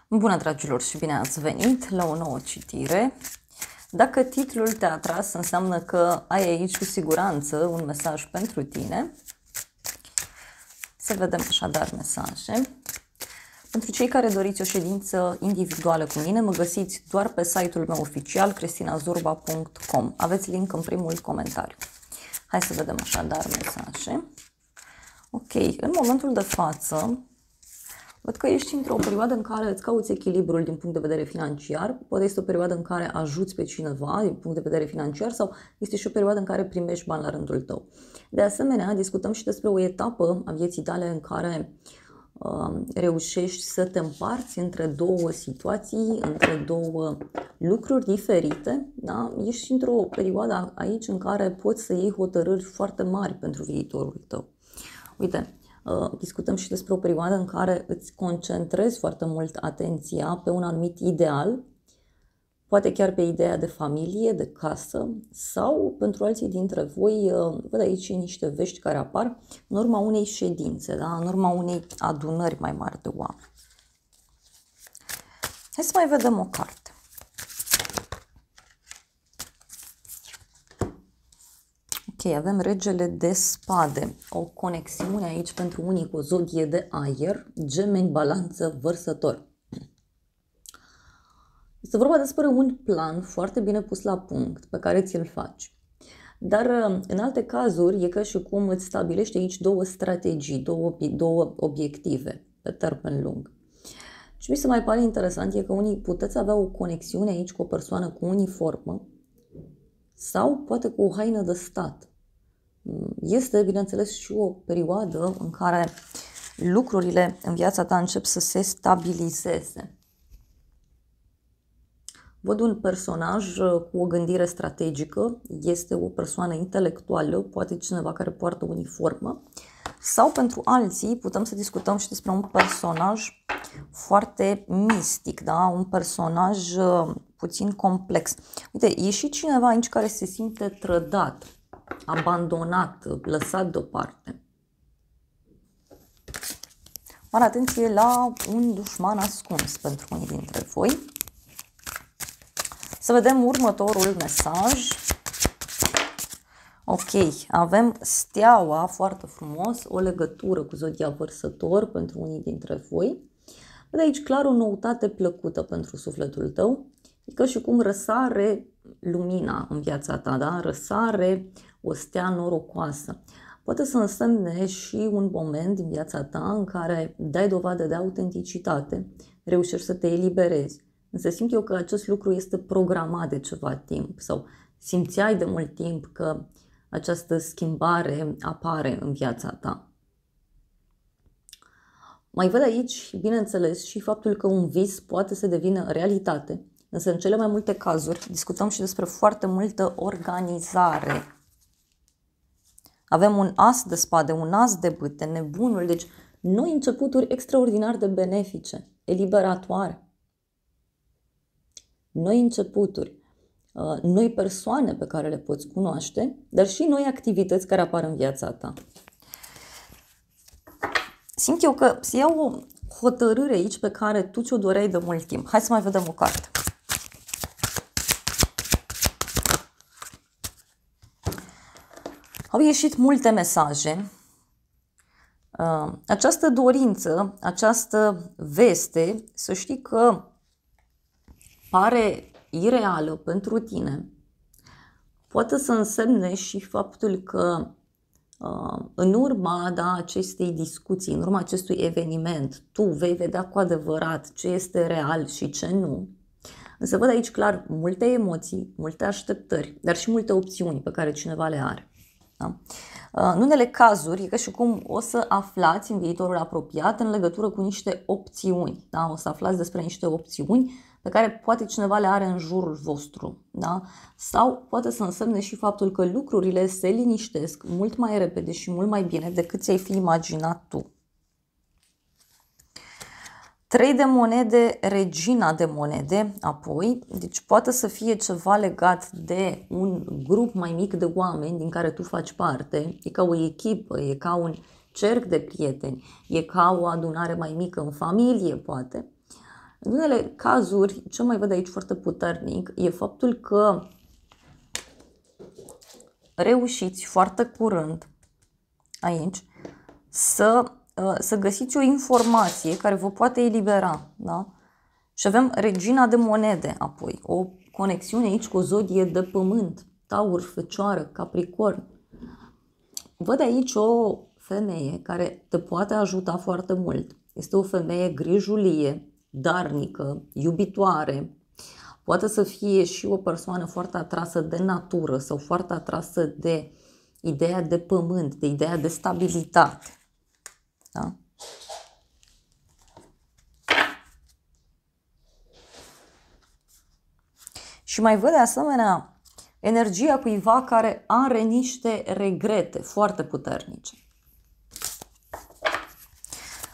Bună, dragilor, și bine ați venit la o nouă citire. Dacă titlul te-a atras, înseamnă că ai aici cu siguranță un mesaj pentru tine. Să vedem așadar mesaje. Pentru cei care doriți o ședință individuală cu mine, mă găsiți doar pe site-ul meu oficial, cristinazurba.com. Aveți link în primul comentariu. Hai să vedem așadar mesaje. Ok, în momentul de față, văd că ești într-o perioadă în care îți cauți echilibrul din punct de vedere financiar, poate este o perioadă în care ajuți pe cineva din punct de vedere financiar sau este și o perioadă în care primești bani la rândul tău. De asemenea, discutăm și despre o etapă a vieții tale în care reușești să te împarți între două situații, între două lucruri diferite. Da? Ești într-o perioadă aici în care poți să iei hotărâri foarte mari pentru viitorul tău. Uite, discutăm și despre o perioadă în care îți concentrezi foarte mult atenția pe un anumit ideal, poate chiar pe ideea de familie, de casă, sau pentru alții dintre voi, văd aici niște vești care apar în urma unei ședințe, da? În urma unei adunări mai mari de oameni. Hai să mai vedem o carte. Ok, avem regele de spade, o conexiune aici pentru unii cu o zodie de aer, Gemeni, Balanță, Vărsător. Este vorba despre un plan foarte bine pus la punct pe care ți-l faci. Dar în alte cazuri e ca și cum îți stabilești aici două strategii, două obiective pe termen lung. Ce mi se mai pare interesant e că unii puteți avea o conexiune aici cu o persoană cu uniformă sau poate cu o haină de stat. Este, bineînțeles, și o perioadă în care lucrurile în viața ta încep să se stabilizeze. Văd un personaj cu o gândire strategică, este o persoană intelectuală, poate cineva care poartă uniformă, sau pentru alții putem să discutăm și despre un personaj foarte mistic, da? Un personaj puțin complex. Uite, e și cineva aici care se simte trădat, abandonat, lăsat deoparte. Mare atenție la un dușman ascuns pentru unii dintre voi. Să vedem următorul mesaj. Ok, avem steaua, foarte frumos, o legătură cu zodia Vărsător pentru unii dintre voi. Văd aici clar o noutate plăcută pentru sufletul tău. E ca și cum răsare lumina în viața ta, da? Răsare o stea norocoasă. Poate să însemne și un moment din viața ta în care dai dovadă de autenticitate, reușești să te eliberezi. Însă simt eu că acest lucru este programat de ceva timp sau simțeai de mult timp că această schimbare apare în viața ta. Mai văd aici, bineînțeles, și faptul că un vis poate să devină realitate, însă în cele mai multe cazuri discutăm și despre foarte multă organizare. Avem un as de spade, un as de bâte, nebunul, deci noi începuturi extraordinar de benefice, eliberatoare. Noi începuturi, noi persoane pe care le poți cunoaște, dar și noi activități care apar în viața ta. Simt eu că se ia o hotărâre aici pe care tu ți-o doreai de mult timp. Hai să mai vedem o carte. Au ieșit multe mesaje. Această dorință, această veste, să știi că pare ireală pentru tine, poate să însemne și faptul că în urma acestei discuții, în urma acestui eveniment, tu vei vedea cu adevărat ce este real și ce nu. Însă văd aici clar multe emoții, multe așteptări, dar și multe opțiuni pe care cineva le are. Da? În unele cazuri e ca și cum o să aflați în viitorul apropiat în legătură cu niște opțiuni. Da? O să aflați despre niște opțiuni pe care poate cineva le are în jurul vostru. Da? Sau poate să însemne și faptul că lucrurile se liniștesc mult mai repede și mult mai bine decât ți-ai fi imaginat tu. 3 de monede, regina de monede, apoi, deci poate să fie ceva legat de un grup mai mic de oameni din care tu faci parte, e ca o echipă, e ca un cerc de prieteni, e ca o adunare mai mică în familie, poate. În unele cazuri, ce mai văd aici foarte puternic e faptul că reușiți foarte curând aici să găsiți o informație care vă poate elibera. Da? Și avem regina de monede apoi, o conexiune aici cu o zodie de pământ, Taur, Fecioară, Capricorn. Văd aici o femeie care te poate ajuta foarte mult. Este o femeie grijulie, darnică, iubitoare. Poate să fie și o persoană foarte atrasă de natură sau foarte atrasă de ideea de pământ, de ideea de stabilitate. Da? Și mai văd de asemenea energia cuiva care are niște regrete foarte puternice.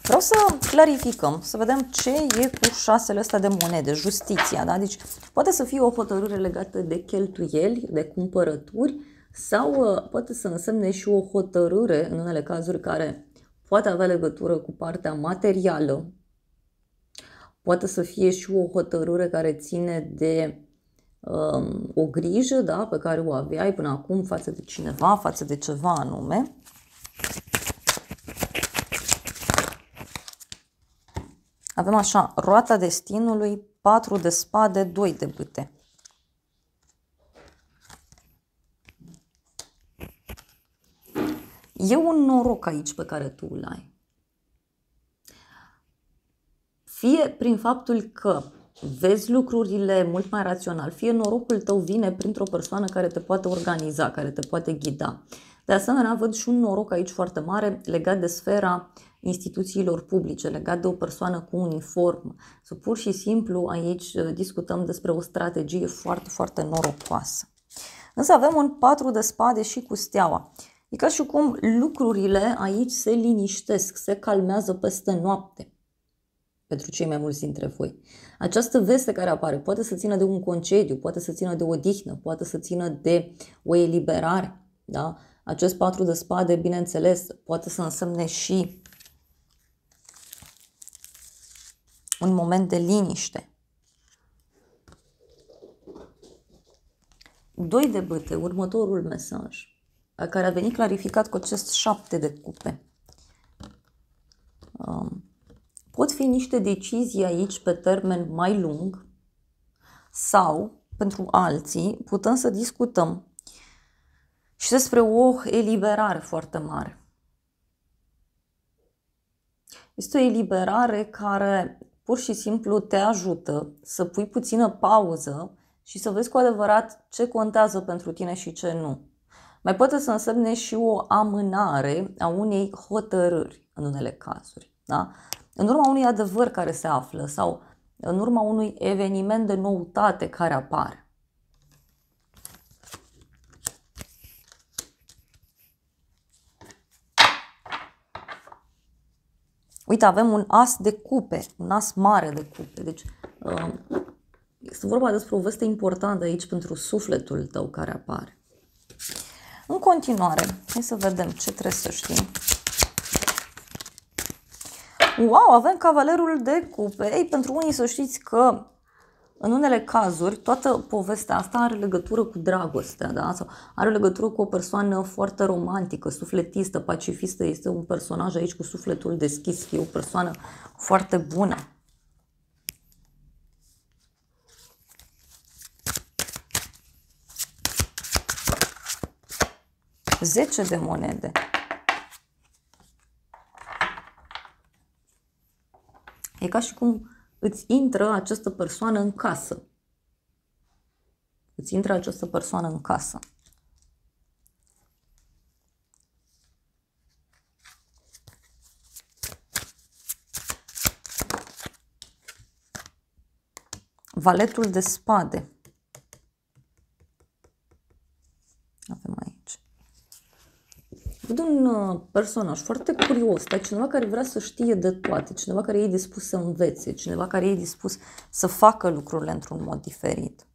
Vreau să clarificăm, să vedem ce e cu șasele astea de monede, justiția. Da? Deci poate să fie o hotărâre legată de cheltuieli, de cumpărături sau poate să însemne și o hotărâre, în unele cazuri, care poate avea legătură cu partea materială. Poate să fie și o hotărâre care ține de o grijă, da, pe care o aveai până acum față de cineva, față de ceva anume. Avem așa, roata destinului, 4 de spade, 2 de bâte. E un noroc aici pe care tu îl ai. Fie prin faptul că vezi lucrurile mult mai rațional, fie norocul tău vine printr-o persoană care te poate organiza, care te poate ghida. De asemenea, văd și un noroc aici foarte mare legat de sfera instituțiilor publice, legat de o persoană cu uniformă. Sau pur și simplu aici discutăm despre o strategie foarte, foarte norocoasă. Însă avem un 4 de spade și cu steaua. E ca și cum lucrurile aici se liniștesc, se calmează peste noapte. Pentru cei mai mulți dintre voi. Această veste care apare poate să țină de un concediu, poate să țină de o odihnă, poate să țină de o eliberare. Da? Acest 4 de spade, bineînțeles, poate să însemne și un moment de liniște. 2 de bâte, următorul mesaj, care a venit clarificat cu acest 7 de cupe. Pot fi niște decizii aici pe termen mai lung sau, pentru alții, putem să discutăm și despre o eliberare foarte mare. Este o eliberare care pur și simplu te ajută să pui puțină pauză și să vezi cu adevărat ce contează pentru tine și ce nu. Mai poate să însemne și o amânare a unei hotărâri în unele cazuri. Da? În urma unui adevăr care se află sau în urma unui eveniment de noutate care apare. Uite, avem un as de cupe, un as mare de cupe. Deci este vorba despre o veste importantă aici pentru sufletul tău care apare. În continuare, hai să vedem ce trebuie să știm. Wow, avem cavalerul de cupe. Ei, pentru unii să știți că în unele cazuri toată povestea asta are legătură cu dragostea, da? Sau are legătură cu o persoană foarte romantică, sufletistă, pacifistă. Este un personaj aici cu sufletul deschis, e o persoană foarte bună. Zece de monede. E ca și cum îți intră această persoană în casă. Îți intră această persoană în casă. Valetul de spade. Avem aici. Văd un personaj foarte curios, dar cineva care vrea să știe de toate, cineva care e dispus să învețe, cineva care e dispus să facă lucrurile într-un mod diferit.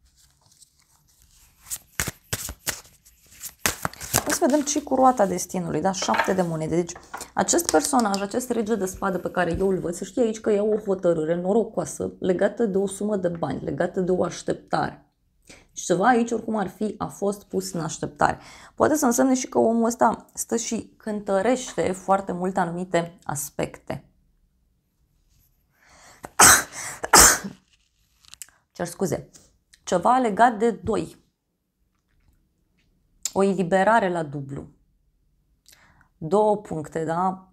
O să să vedem ce cu roata destinului, da? 7 de monede. Deci acest personaj, acest rege de spadă pe care eu îl văd, să știe aici că ia o hotărâre norocoasă legată de o sumă de bani, legată de o așteptare. Și ceva aici oricum ar fi, a fost pus în așteptare. Poate să însemne și că omul ăsta stă și cântărește foarte multe anumite aspecte. Cer scuze. Ceva legat de doi. O eliberare la dublu. 2 puncte, da?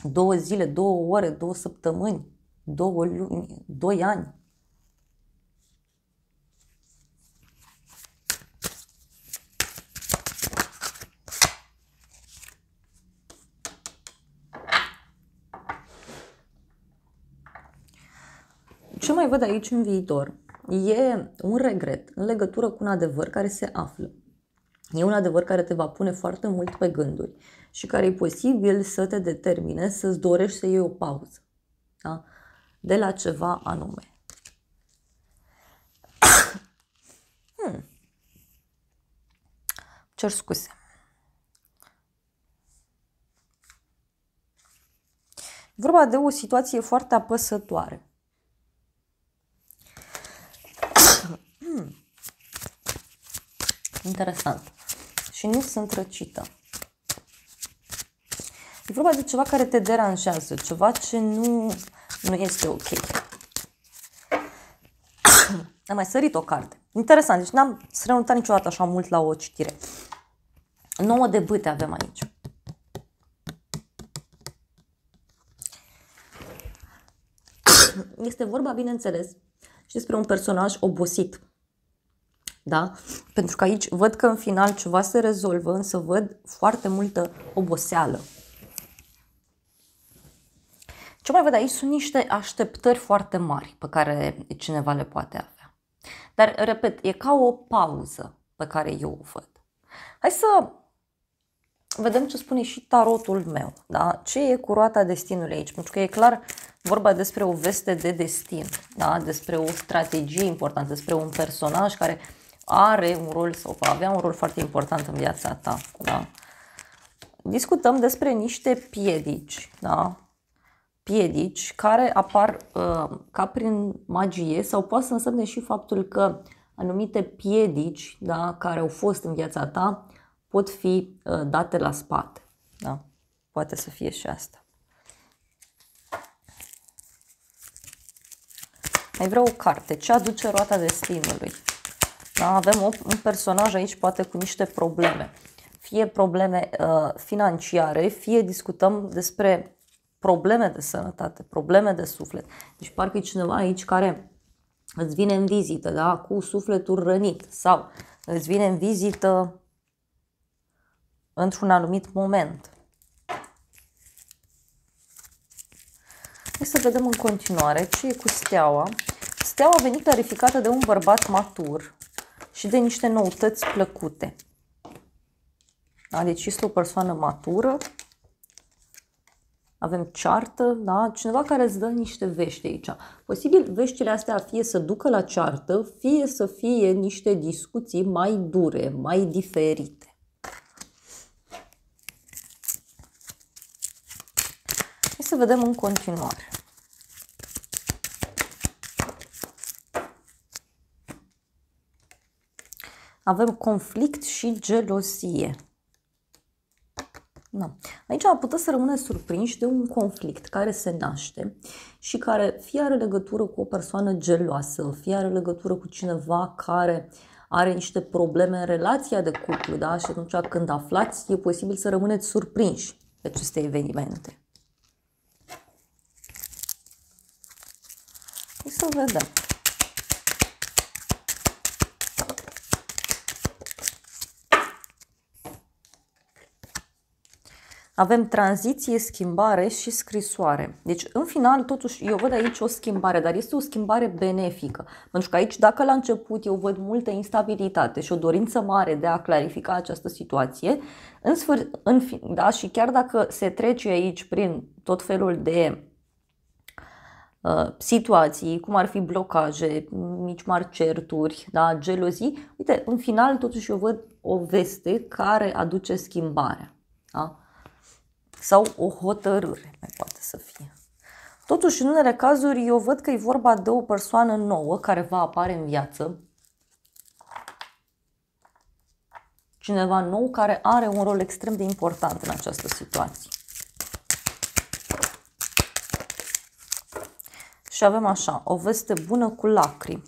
2 zile, 2 ore, 2 săptămâni, 2 luni, 2 ani. Ce mai văd aici în viitor e un regret în legătură cu un adevăr care se află. E un adevăr care te va pune foarte mult pe gânduri și care e posibil să te determine să-ți dorești să iei o pauză, da? De la ceva anume. Cer scuze. Vorba de o situație foarte apăsătoare. Interesant. Și nu sunt răcită. E vorba de ceva care te deranjează, ceva ce nu este ok. Am mai sărit o carte. Interesant, deci n-am strănutat niciodată așa mult la o citire. 9 de bâte avem aici. Este vorba, bineînțeles, și despre un personaj obosit. Da? Pentru că aici văd că în final ceva se rezolvă, însă văd foarte multă oboseală. Ce mai văd aici sunt niște așteptări foarte mari pe care cineva le poate avea. Dar, repet, e ca o pauză pe care eu o văd. Hai să vedem ce spune și tarotul meu. Da? Ce e cu roata destinului aici? Pentru că e clar vorba despre o veste de destin, da? Despre o strategie importantă, despre un personaj care are un rol sau va avea un rol foarte important în viața ta. Da? Discutăm despre niște piedici, da? Piedici care apar ca prin magie sau poate să însemne și faptul că anumite piedici, da, care au fost în viața ta pot fi date la spate. Da? Poate să fie și asta. Mai vreau o carte. Ce aduce roata destinului? Da? Avem un personaj aici poate cu niște probleme. Fie probleme financiare, fie discutăm despre probleme de sănătate, probleme de suflet. Deci parcă e cineva aici care îți vine în vizită, da? Cu sufletul rănit sau îți vine în vizită într-un anumit moment. Hai să vedem în continuare ce e cu steaua. Steaua a venit clarificată de un bărbat matur și de niște noutăți plăcute. Da? Deci este o persoană matură. Avem ceartă, da? Cineva care îți dă niște vești aici. Posibil veștile astea fie să ducă la ceartă, fie să fie niște discuții mai dure, mai diferite. Hai să vedem în continuare. Avem conflict și gelozie. Da. Aici am putut să rămâne surprinși de un conflict care se naște și care fie are legătură cu o persoană geloasă, fie are legătură cu cineva care are niște probleme în relația de cuplu, da? Și atunci când aflați, e posibil să rămâneți surprinși de aceste evenimente. Hai să vedem. Avem tranziție, schimbare și scrisoare. Deci, în final, totuși, eu văd aici o schimbare, dar este o schimbare benefică. Pentru că aici, dacă la început eu văd multă instabilitate și o dorință mare de a clarifica această situație, da, și chiar dacă se trece aici prin tot felul de situații, cum ar fi blocaje, mici mari certuri, da, gelozii. Uite, în final totuși eu văd o veste care aduce schimbarea, da? Sau o hotărâre mai poate să fie. Totuși, în unele cazuri, eu văd că e vorba de o persoană nouă care va apare în viață. Cineva nou care are un rol extrem de important în această situație. Și avem așa, o veste bună cu lacrimi.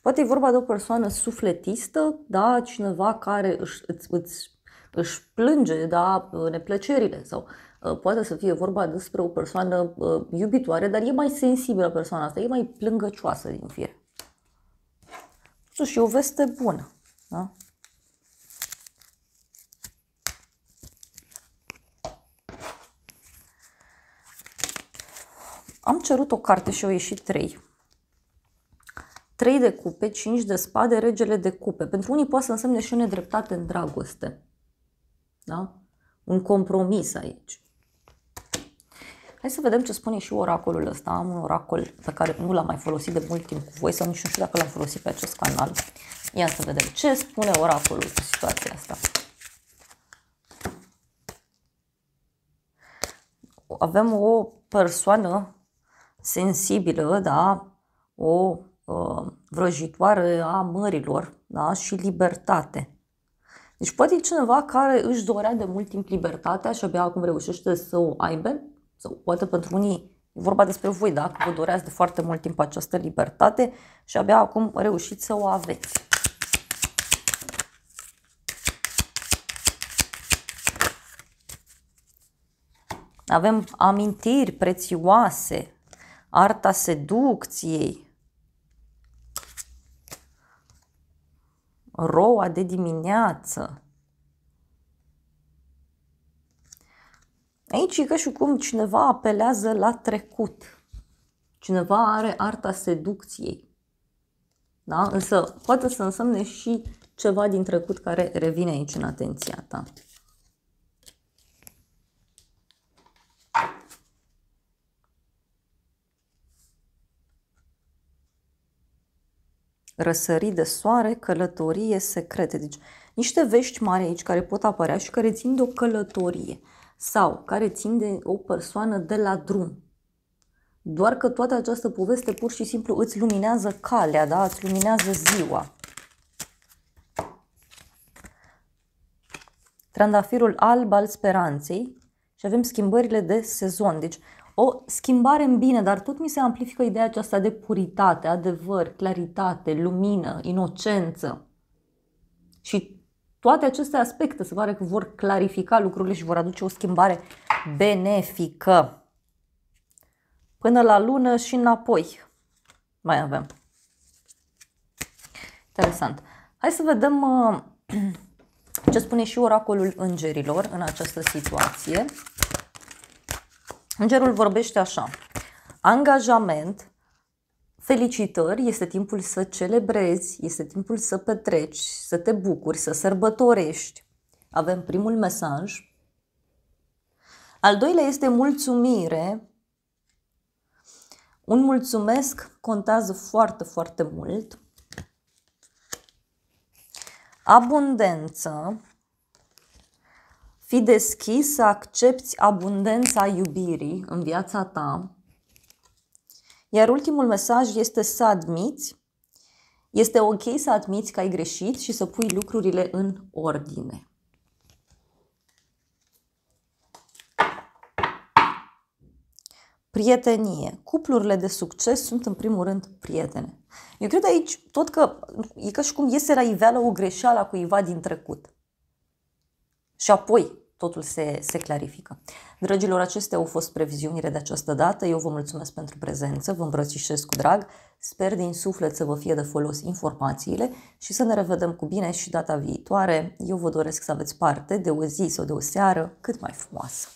Poate e vorba de o persoană sufletistă, da, cineva care își plânge, da, neplăcerile, sau poate să fie vorba despre o persoană iubitoare, dar e mai sensibilă persoana asta, e mai plângăcioasă din fire. Totuși e o veste bună, da? Am cerut o carte și au ieșit 3. 3 de cupe, 5 de spade, regele de cupe. Pentru unii poate să însemne și o nedreptate în dragoste. Da? Un compromis aici. Hai să vedem ce spune și oracolul ăsta. Am un oracol pe care nu l-am mai folosit de mult timp cu voi sau nici nu știu dacă l-am folosit pe acest canal. Ia să vedem ce spune oracolul cu situația asta. Avem o persoană sensibilă, da? O vrăjitoare a mărilor, da? Și libertate. Deci poate e cineva care își dorea de mult timp libertatea și abia acum reușește să o aibă. Sau poate pentru unii e vorba despre voi, da? Că vă doreați de foarte mult timp această libertate și abia acum reușiți să o aveți. Avem amintiri prețioase, arta seducției, roa de dimineață. Aici e ca și cum cineva apelează la trecut. Cineva are arta seducției. Da? Însă poate să însemne și ceva din trecut care revine aici în atenția ta. Răsărit de soare, călătorie secrete. Deci niște vești mari aici care pot apărea și care țin de o călătorie sau care țin de o persoană de la drum. Doar că toată această poveste pur și simplu îți luminează calea, da? Îți luminează ziua. Trandafirul alb al speranței și avem schimbările de sezon. Deci o schimbare în bine, dar tot mi se amplifică ideea aceasta de puritate, adevăr, claritate, lumină, inocență. Și toate aceste aspecte se pare că vor clarifica lucrurile și vor aduce o schimbare benefică. Până la lună și înapoi mai avem. Interesant. Hai să vedem ce spune și oracolul îngerilor în această situație. Îngerul vorbește așa: angajament, felicitări, este timpul să celebrezi, este timpul să petreci, să te bucuri, să sărbătorești. Avem primul mesaj. Al doilea este mulțumire. Un mulțumesc contează foarte, foarte mult. Abundență. Fii deschis să accepti abundența iubirii în viața ta. Iar ultimul mesaj este să admiți. Este ok să admiți că ai greșit și să pui lucrurile în ordine. Prietenie. Cuplurile de succes sunt în primul rând prietene. Eu cred aici tot că e ca și cum iese la iveală o greșeală a cuiva din trecut. Și apoi totul se clarifică. Dragilor, acestea au fost previziunile de această dată. Eu vă mulțumesc pentru prezență, vă îmbrățișez cu drag. Sper din suflet să vă fie de folos informațiile și să ne revedem cu bine și data viitoare. Eu vă doresc să aveți parte de o zi sau de o seară cât mai frumoasă.